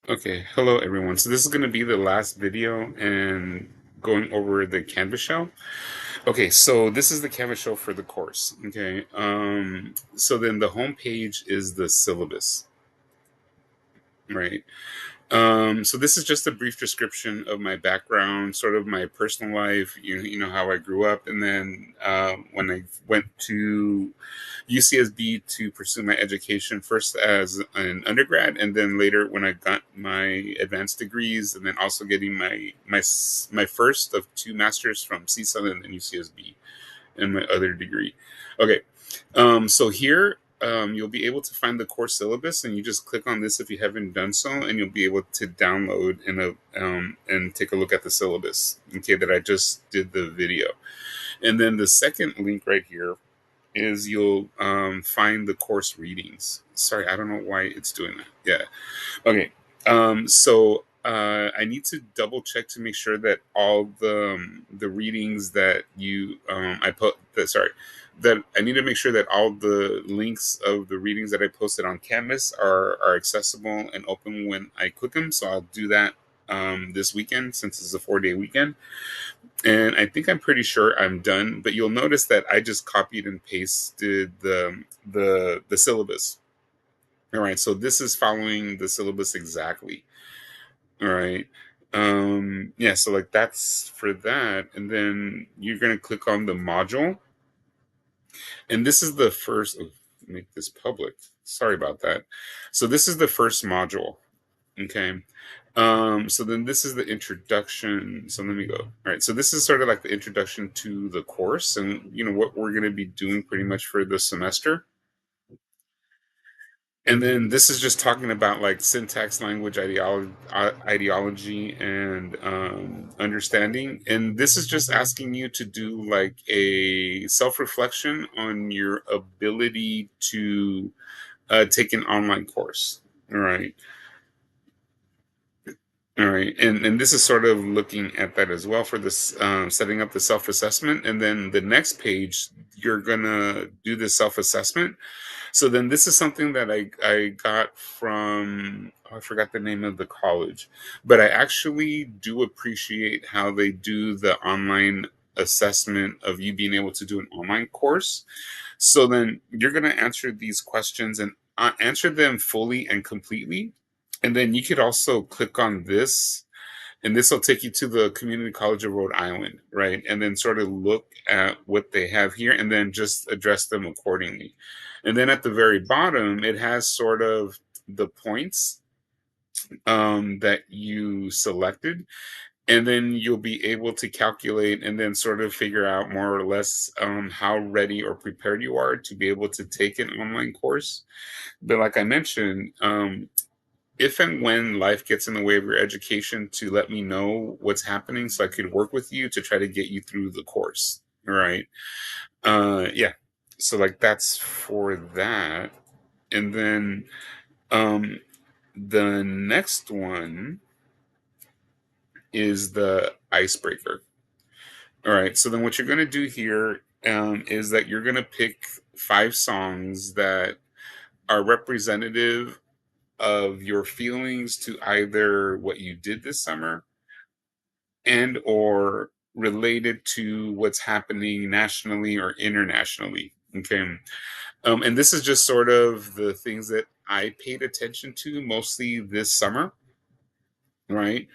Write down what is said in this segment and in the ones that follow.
Okay, hello everyone. So this is going to be the last video and going over the Canvas shell. Okay, so this is the Canvas shell for the course. Okay, so then the home page is the syllabus, right? So this is just a brief description of my background, sort of my personal life, you know how I grew up, and then when I went to UCSB to pursue my education, first as an undergrad, and then later when I got my advanced degrees, and then also getting my first of two masters from CSUN and UCSB, and my other degree. Okay, so here you'll be able to find the course syllabus, and you just click on this if you haven't done so, and you'll be able to download and take a look at the syllabus. Okay, that I just did the video, and then the second link right here is you'll find the course readings. Sorry, I don't know why it's doing that. Yeah. Okay. So I need to double check to make sure that all the readings that you I put that sorry that I need to make sure that all the links of the readings that I posted on Canvas are accessible and open when I click them. So I'll do that this weekend since it's a 4-day weekend, and I think I'm pretty sure I'm done. But you'll notice that I just copied and pasted the syllabus. All right, so this is following the syllabus exactly. All right. Yeah, so like that's for that. And then you're gonna click on the module. And this is the first make this public. Sorry about that. So this is the first module. Okay. So then this is the introduction. So let me go. All right. So this is sort of like the introduction to the course and what we're gonna be doing pretty much for the semester. And then this is just talking about like syntax, language, ideology, and understanding. And this is just asking you to do like a self-reflection on your ability to take an online course. All right. All right. And this is sort of looking at that as well for this setting up the self-assessment. And then the next page, you're gonna do the self-assessment. So then this is something that I got from, oh, I forgot the name of the college, but I actually do appreciate how they do the online assessment of you being able to do an online course. So then you're going to answer these questions and answer them fully and completely. And then you could also click on this, and this will take you to the Community College of Rhode Island, right? And then sort of look at what they have here and then just address them accordingly. And then at the very bottom, it has sort of the points that you selected. And then you'll be able to calculate and then sort of figure out more or less how ready or prepared you are to be able to take an online course. But like I mentioned, if and when life gets in the way of your education, to let me know what's happening so I could work with you to try to get you through the course. All right. Yeah. So like that's for that. And then um the next one is the icebreaker. All right. So then what you're gonna do here is that you're gonna pick 5 songs that are representative of your feelings to either what you did this summer and or related to what's happening nationally or internationally. Okay. And this is just sort of the things that I paid attention to mostly this summer, right?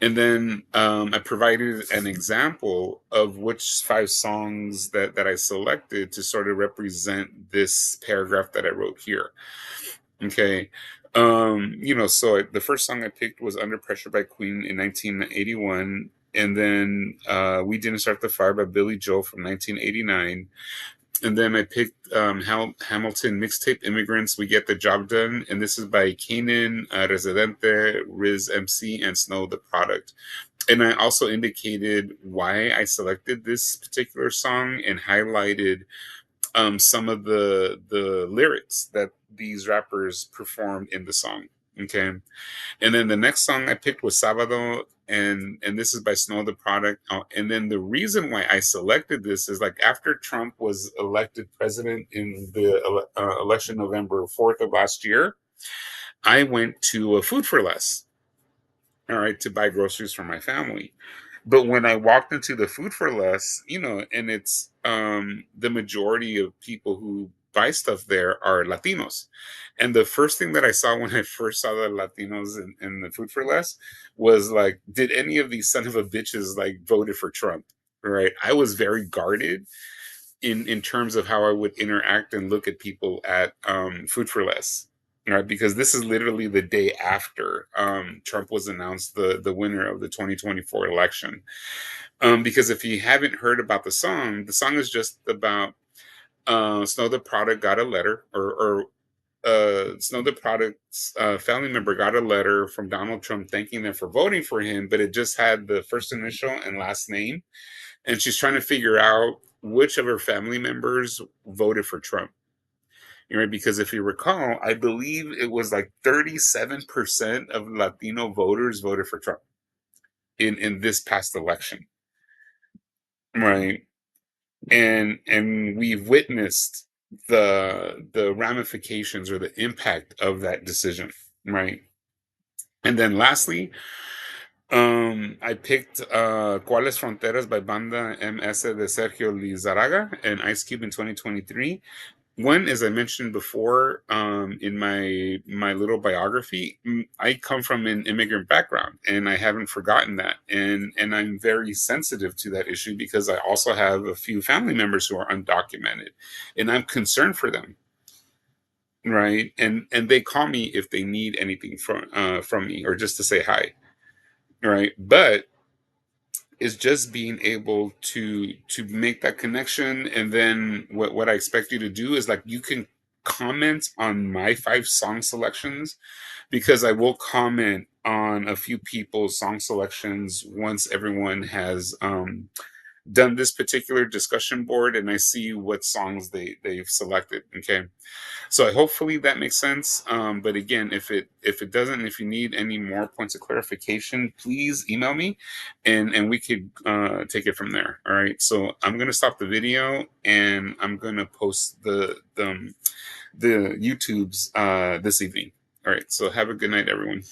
And then I provided an example of which 5 songs that I selected to sort of represent this paragraph that I wrote here. Okay. So the first song I picked was Under Pressure by Queen in 1981. And then We Didn't Start the Fire by Billy Joel from 1989. And then I picked Hamilton mixtape Immigrants, We Get the Job Done. And this is by Kanan, Residente, Riz MC, and Snow the Product. And I also indicated why I selected this particular song and highlighted some of the lyrics that these rappers performed in the song. Okay, and then the next song I picked was Sábado, and this is by Snow the Product. And then the reason why I selected this is like after Trump was elected president in the election November 4th of last year, I went to a Food for Less. all right, to buy groceries for my family. But when I walked into the Food for Less, and it's the majority of people who buy stuff there are Latinos. And the first thing that I saw when I first saw the Latinos in the Food for Less was like, did any of these son of a bitches like voted for Trump? Right. I was very guarded in terms of how I would interact and look at people at Food for Less. Right, because this is literally the day after Trump was announced the winner of the 2024 election. Because if you haven't heard about the song is just about Snow the Product got a letter, or Snow the Product's family member got a letter from Donald Trump thanking them for voting for him, but it just had the first initial and last name, and she's trying to figure out which of her family members voted for Trump. Because if you recall, I believe it was like 37% of Latino voters voted for Trump in this past election, right? And we've witnessed the ramifications or the impact of that decision, right? And then lastly, I picked Cuáles Fronteras by Banda MS de Sergio Lizarraga and Ice Cube in 2023. One, as I mentioned before, in my little biography, I come from an immigrant background, and I haven't forgotten that, and I'm very sensitive to that issue because I also have a few family members who are undocumented, and I'm concerned for them, right? And they call me if they need anything from me or just to say hi, right? But is just being able to make that connection. And then what I expect you to do is like you can comment on my 5 song selections, because I will comment on a few people's song selections once everyone has done this particular discussion board and I see what songs they've selected. Okay, so hopefully that makes sense. But again, if it doesn't, if you need any more points of clarification, please email me, and we could take it from there. All right. So I'm gonna stop the video and I'm gonna post the YouTubes this evening. All right. So have a good night, everyone.